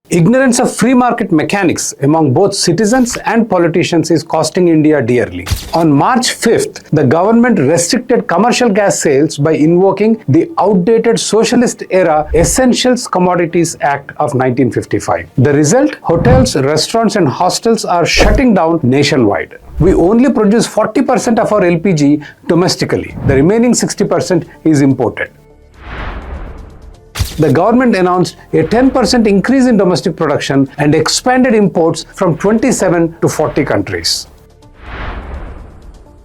Ignorance of free market mechanics among both citizens and politicians is costing India dearly. On March 5th, the government restricted commercial gas sales by invoking the outdated socialist-era Essentials Commodities Act of 1955. The result? Hotels, restaurants and hostels are shutting down nationwide. We only produce 40% of our LPG domestically. The remaining 60% is imported. The government announced a 10% increase in domestic production and expanded imports from 27 to 40 countries.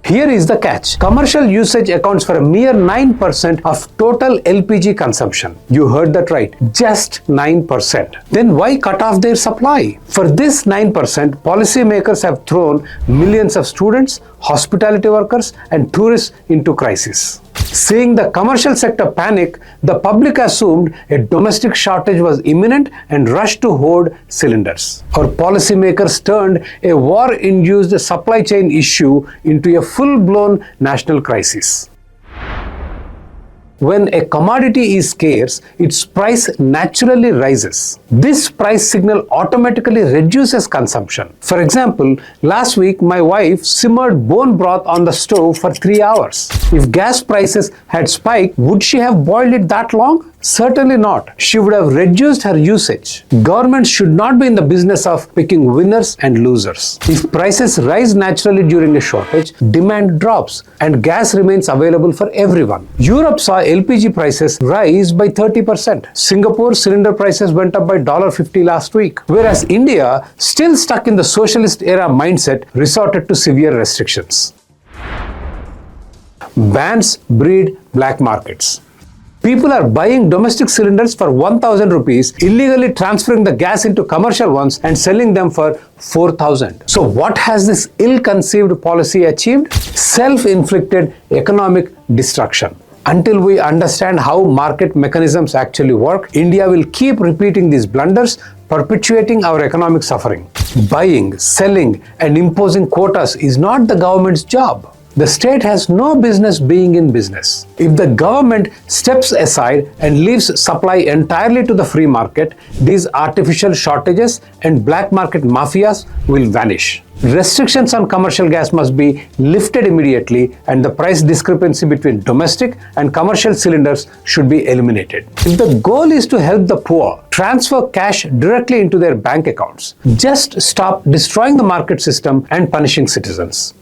Here is the catch. Commercial usage accounts for a mere 9% of total LPG consumption. You heard that right. Just 9%. Then why cut off their supply? For this 9%, policymakers have thrown millions of students, hospitality workers, and tourists into crisis. Seeing the commercial sector panic, the public assumed a domestic shortage was imminent and rushed to hoard cylinders. Our policymakers turned a war-induced supply chain issue into a full-blown national crisis. When a commodity is scarce, its price naturally rises. This price signal automatically reduces consumption. For example, last week my wife simmered bone broth on the stove for 3 hours. If gas prices had spiked, would she have boiled it that long? Certainly not. She would have reduced her usage. Governments should not be in the business of picking winners and losers. If prices rise naturally during a shortage, demand drops and gas remains available for everyone. Europe saw LPG prices rise by 30%. Singapore cylinder prices went up by $1.50 last week. Whereas India, still stuck in the socialist era mindset, resorted to severe restrictions. Bans breed black markets. People are buying domestic cylinders for 1,000 rupees, illegally transferring the gas into commercial ones and selling them for 4,000. So what has this ill-conceived policy achieved? Self-inflicted economic destruction. Until we understand how market mechanisms actually work, India will keep repeating these blunders, perpetuating our economic suffering. Buying, selling, and imposing quotas is not the government's job. The state has no business being in business. If the government steps aside and leaves supply entirely to the free market, these artificial shortages and black market mafias will vanish. Restrictions on commercial gas must be lifted immediately and the price discrepancy between domestic and commercial cylinders should be eliminated. If the goal is to help the poor transfer cash directly into their bank accounts, just stop destroying the market system and punishing citizens.